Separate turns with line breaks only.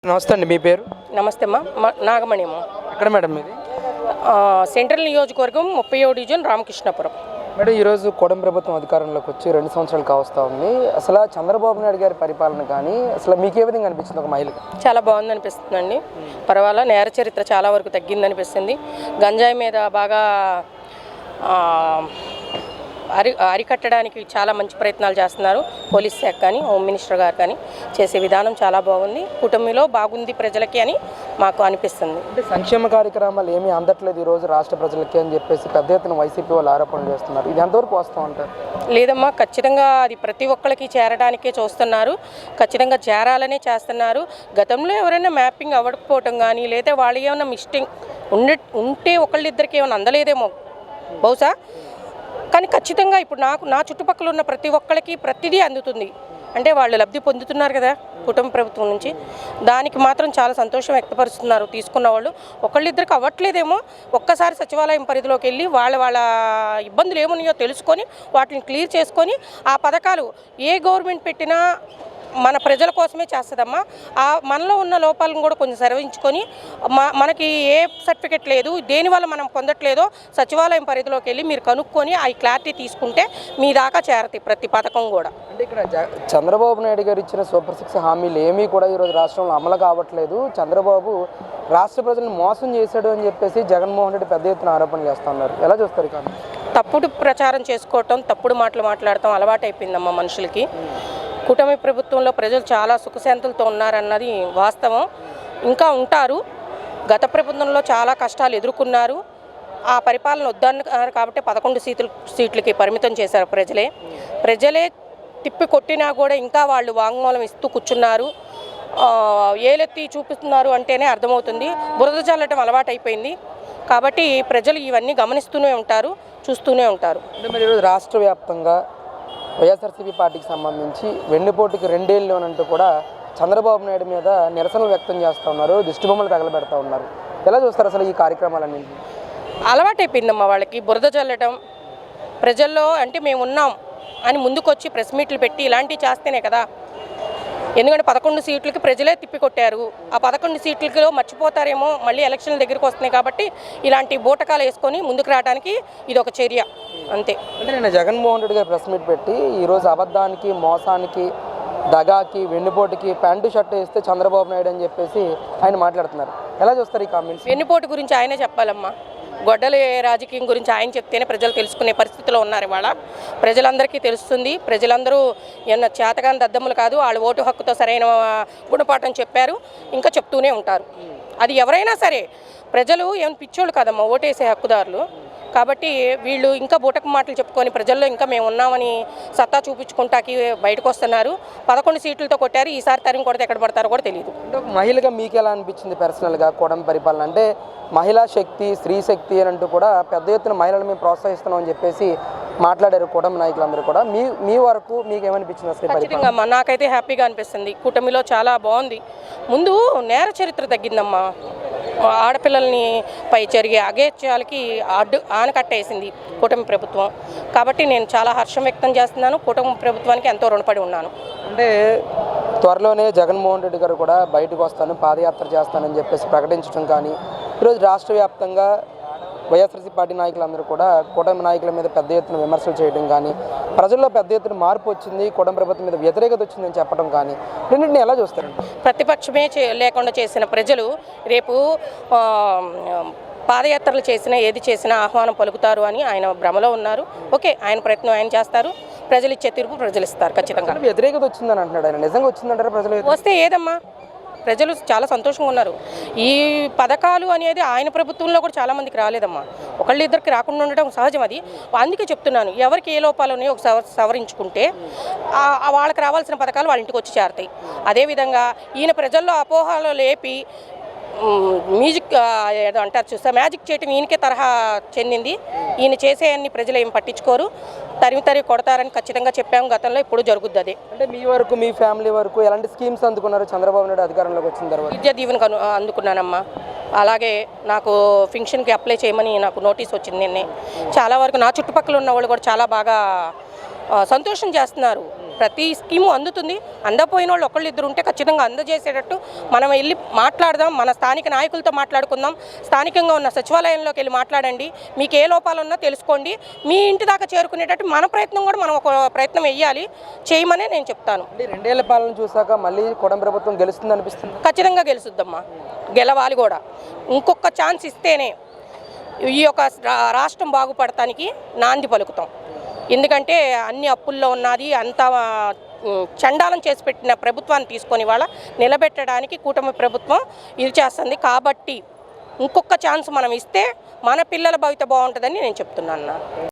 నమస్తే అండి, మీ పేరు?
నమస్తే అమ్మా, నాగమణి అమ్మ.
ఎక్కడ మేడం మీది?
సెంట్రల్ నియోజకవర్గం 30వ డివిజన్ రామకృష్ణాపురం.
మేడం, ఈరోజు కూటమి ప్రభుత్వం అధికారంలోకి వచ్చి 2 సంవత్సరాలు కావస్తూ ఉంది. అసలు చంద్రబాబు నాయుడు గారి పరిపాలన కానీ అసలు మీకు ఏ విధంగా అనిపించింది ఒక మహిళగా?
చాలా బాగుంది అనిపిస్తుందండి. పర్వాలా, నేర చరిత్ర చాలా వరకు తగ్గిందనిపిస్తుంది. గంజాయి మీద బాగా అరికట్టడానికి చాలా మంచి ప్రయత్నాలు చేస్తున్నారు. పోలీస్ శాఖ కానీ హోమ్ మినిస్టర్ గారు కానీ చేసే విధానం చాలా బాగుంది. కూటమిలో బాగుంది ప్రజలకి అని మాకు అనిపిస్తుంది.
అంటే సంక్షేమ కార్యక్రమాలు ఏమీ అందట్లేదు ఈరోజు రాష్ట్ర ప్రజలకి అని చెప్పేసి పెద్ద ఎత్తున వైసీపీ వాళ్ళు ఆరోపణలు చేస్తున్నారు. ఇది ఎంతవరకు వస్తూ ఉంటారు?
లేదమ్మా, ఖచ్చితంగా అది ప్రతి ఒక్కరికి చేరడానికే చూస్తున్నారు. ఖచ్చితంగా చేరాలనే చేస్తున్నారు. గతంలో ఎవరైనా మ్యాపింగ్ అవ్వకపోవటం కానీ లేదా వాళ్ళు ఏమైనా మిస్టేక్ ఉంటే ఒకళ్ళిద్దరికి ఏమైనా అందలేదేమో బహుశా. కానీ ఖచ్చితంగా ఇప్పుడు నా చుట్టుపక్కల ఉన్న ప్రతి ఒక్కరికి ప్రతిదీ అందుతుంది. అంటే వాళ్ళు లబ్ధి పొందుతున్నారు కదా కుటుంబ ప్రభుత్వం నుంచి. దానికి మాత్రం చాలా సంతోషం వ్యక్తపరుస్తున్నారు తీసుకున్న వాళ్ళు. ఒకళ్ళిద్దరికి అవ్వట్లేదేమో, ఒక్కసారి సచివాలయం పరిధిలోకి వెళ్ళి వాళ్ళ ఇబ్బందులు ఏమున్నాయో తెలుసుకొని వాటిని క్లియర్ చేసుకొని ఆ పథకాలు ఏ గవర్నమెంట్ పెట్టినా మన ప్రజల కోసమే చేస్తుందమ్మా. మనలో ఉన్న లోపాలను కూడా కొంచెం సర్వించుకొని మనకి ఏ సర్టిఫికెట్ లేదు, దేనివల్ల మనం పొందట్లేదో సచివాలయం పరిధిలోకి వెళ్ళి మీరు కనుక్కొని ఆ క్లారిటీ తీసుకుంటే మీ దాకా చేరతాయి ప్రతి పథకం కూడా.
అంటే ఇక్కడ చంద్రబాబు నాయుడు గారు ఇచ్చిన సూపర్ 6 హామీలు ఏమీ కూడా ఈరోజు రాష్ట్రంలో అమలు కావట్లేదు. చంద్రబాబు రాష్ట్ర ప్రజలను మోసం చేశాడు అని చెప్పేసి జగన్మోహన్ రెడ్డి పెద్ద ఎత్తున ఆరోపణలు చేస్తున్నారు. ఎలా చూస్తారు? కానీ
తప్పుడు ప్రచారం చేసుకోవటం, తప్పుడు మాటలు మాట్లాడటం అలవాటైపోయిందమ్మా మనుషులకి. కూటమి ప్రభుత్వంలో ప్రజలు చాలా సుఖశాంతులతో ఉన్నారన్నది వాస్తవం. ఇంకా ఉంటారు. గత ప్రభుత్వంలో చాలా కష్టాలు ఎదుర్కొన్నారు. ఆ పరిపాలన వద్దన్నారు కాబట్టి 11 సీట్లకి పరిమితం చేశారు ప్రజలే తిప్పి కొట్టినా కూడా ఇంకా వాళ్ళు వాంగ్మూలం ఇస్తూ కూర్చున్నారు. ఏలెత్తి చూపిస్తున్నారు అంటేనే అర్థమవుతుంది. బురద చల్లటం అలవాటైపోయింది కాబట్టి ప్రజలు ఇవన్నీ గమనిస్తూనే ఉంటారు, చూస్తూనే ఉంటారు.
అంటే మరి ఈరోజు రాష్ట్ర వ్యాప్తంగా వైఎస్ఆర్సీపీ పార్టీకి సంబంధించి వెన్నుపోటుకి 2 ఏళ్ళు అంటూ కూడా చంద్రబాబు నాయుడు మీద నిరసనలు వ్యక్తం చేస్తూ ఉన్నారు, దిష్టిబొమ్మలు తగలబెడతా ఉన్నారు. ఎలా చూస్తారు అసలు ఈ కార్యక్రమాలన్నింటినీ?
అలవాటైపోయిందమ్మా వాళ్ళకి బురద చల్లటం. ప్రజల్లో అంటే మేము ఉన్నాం అని ముందుకొచ్చి ప్రెస్ మీట్లు పెట్టి ఇలాంటివి చేస్తేనే కదా. ఎందుకంటే 11 సీట్లకి ప్రజలే తిప్పికొట్టారు. ఆ 11 సీట్లకి మర్చిపోతారేమో, మళ్ళీ ఎలక్షన్ల దగ్గరికి వస్తున్నాయి కాబట్టి ఇలాంటి బూటకాలు వేసుకొని ముందుకు రావడానికి ఇది ఒక చర్య అంతే.
అంటే నేను జగన్మోహన్ రెడ్డి గారు ప్రెస్ మీట్ పెట్టి ఈరోజు అబద్ధానికి, మోసానికి, దగాకి, వెన్నుపోటుకి ప్యాంటు షర్ట్ వేస్తే చంద్రబాబు నాయుడు అని చెప్పేసి ఆయన మాట్లాడుతున్నారు. ఎలా చూస్తారు ఈ కామెంట్స్?
వెన్నుపోటు గురించి ఆయనే చెప్పాలమ్మా. గొడ్డల రాజకీయం గురించి ఆయన చెప్తేనే ప్రజలు తెలుసుకునే పరిస్థితిలో ఉన్నారు. ఇవాళ ప్రజలందరికీ తెలుస్తుంది. ప్రజలందరూ ఏమన్నా చేతగాని దద్దములు కాదు, వాళ్ళు ఓటు హక్కుతో సరైన గుణపాఠం చెప్పారు, ఇంకా చెప్తూనే ఉంటారు. అది ఎవరైనా సరే ప్రజలు ఏమైనా పిచ్చోళ్ళు కాదమ్మా, ఓటేసే హక్కుదారులు. కాబట్టి వీళ్ళు ఇంకా బూటకు మాటలు చెప్పుకొని ప్రజల్లో ఇంకా మేము ఉన్నామని సత్తా చూపించుకుంటాకి బయటకు వస్తున్నారు. 11 సీట్లతో కొట్టారు. ఈసారి తరిమి కొడితే ఎక్కడ పడతారో కూడా తెలియదు.
అంటే ఒక మహిళగా మీకు ఎలా అనిపించింది పర్సనల్గా కూటమి పరిపాలన? అంటే మహిళా శక్తి, స్త్రీ శక్తి అని అంటూ కూడా పెద్ద ఎత్తున మహిళలు మేము ప్రోత్సహిస్తున్నాం అని చెప్పేసి మాట్లాడారు కూటమి నాయకులందరూ కూడా. మీ వరకు మీకు ఏమనిపించింది అసలు?
ఖచ్చితంగా అమ్మా, నాకైతే హ్యాపీగా అనిపిస్తుంది. కూటమిలో చాలా బాగుంది. ముందు నేర చరిత్ర తగ్గిందమ్మా. ఆడపిల్లల్ని పై జరిగే అగేత్యాలకి ఆనకట్టేసింది కూటమి ప్రభుత్వం. కాబట్టి నేను చాలా హర్షం వ్యక్తం చేస్తున్నాను. కూటమి ప్రభుత్వానికి ఎంతో రుణపడి ఉన్నాను.
అంటే త్వరలోనే జగన్మోహన్ రెడ్డి గారు కూడా బయటకు వస్తాను, పాదయాత్ర చేస్తానని చెప్పేసి ప్రకటించడం కానీ, ఈరోజు రాష్ట్ర వ్యాప్తంగా వైఎస్ఆర్సీ పార్టీ నాయకులందరూ కూడా కూటమి నాయకుల మీద పెద్ద ఎత్తున విమర్శలు చేయడం కానీ, ప్రజల్లో పెద్ద ఎత్తున మార్పు వచ్చింది, కూటమి ప్రభుత్వం మీద వ్యతిరేకత వచ్చిందని చెప్పడం కానీ, రెండింటిని ఎలా చూస్తారు?
ప్రతిపక్షమే లేకుండా చేసిన ప్రజలు రేపు పాదయాత్రలు చేసినా ఏది చేసినా ఆహ్వానం పలుకుతారు అని ఆయన భ్రమలో ఉన్నారు. ఓకే, ఆయన ప్రయత్నం ఆయన చేస్తారు. ప్రజలు ఇచ్చే తీర్పు ప్రజలు ఇస్తారు. ఖచ్చితంగా
వ్యతిరేకత వచ్చిందని అంటున్నాడు ఆయన. నిజంగా వచ్చిందంటారా? ప్రజలు
వస్తే ఏదమ్మా, ప్రజలు చాలా సంతోషంగా ఉన్నారు. ఈ పథకాలు అనేది ఆయన ప్రభుత్వంలో కూడా చాలామందికి రాలేదమ్మా. ఒకళ్ళిద్దరికి రాకుండా ఉండడం సహజం. అది అందుకే చెప్తున్నాను, ఎవరికి ఏ లోపాలు ఉన్నాయో ఒక సవరించుకుంటే వాళ్ళకి రావాల్సిన పథకాలు వాళ్ళ ఇంటికి వచ్చి చేరతాయి. అదేవిధంగా ఈయన ప్రజల్లో అపోహలు లేపి మ్యూజిక్ ఏదో అంటారు చూస్తా, మ్యాజిక్ చేయటం ఈయనకే తరహా చెందింది. ఈయన చేసే అన్ని ప్రజలు ఏం పట్టించుకోరు, తరిమి కొడతారని ఖచ్చితంగా చెప్పాము గతంలో. ఇప్పుడు జరుగుద్ది అదే.
అంటే మీ వరకు, మీ ఫ్యామిలీ వరకు ఎలాంటి స్కీమ్స్ అందుకున్నారు చంద్రబాబు నాయుడు అధికారంలోకి వచ్చిన తర్వాత?
విద్యా దీవెనకు అందుకున్నానమ్మా. అలాగే నాకు ఫింక్షన్కి అప్లై చేయమని నాకు నోటీస్ వచ్చింది నిన్నే. చాలా వరకు నా చుట్టుపక్కల ఉన్న వాళ్ళు కూడా చాలా బాగా సంతోషం చేస్తున్నారు. ప్రతి స్కీము అందుతుంది. అందపోయిన వాళ్ళు ఒకళ్ళు ఇద్దరు ఉంటే ఖచ్చితంగా అందజేసేటట్టు మనం వెళ్ళి మాట్లాడదాం. మన స్థానిక నాయకులతో మాట్లాడుకుందాం. స్థానికంగా ఉన్న సచివాలయంలోకి వెళ్ళి మాట్లాడండి. మీకు ఏ లోపాలు ఉన్నా తెలుసుకోండి. మీ ఇంటి దాకా చేరుకునేటట్టు మన ప్రయత్నం కూడా మనం ఒక ప్రయత్నం వేయాలి, చేయమనే నేను చెప్తాను.
2 ఏళ్ల పాలన చూసాక మళ్ళీ కూటమి ప్రభుత్వం గెలుస్తుంది అనిపిస్తుంది.
ఖచ్చితంగా గెలుస్తుందమ్మా, గెలవాలి కూడా. ఇంకొక ఛాన్స్ ఇస్తేనే ఈ యొక్క రాష్ట్రం బాగుపడటానికి నాంది పలుకుతాం. ఎందుకంటే అన్ని అప్పుల్లో ఉన్నది అంతా చండాలం చేసి పెట్టిన ప్రభుత్వాన్ని తీసుకొని వాళ్ళ నిలబెట్టడానికి కూటమి ప్రభుత్వం ఇది చేస్తుంది. కాబట్టి ఇంకొక ఛాన్స్ మనం ఇస్తే మన పిల్లల భవిత బాగుంటుందని నేను చెప్తున్నాను.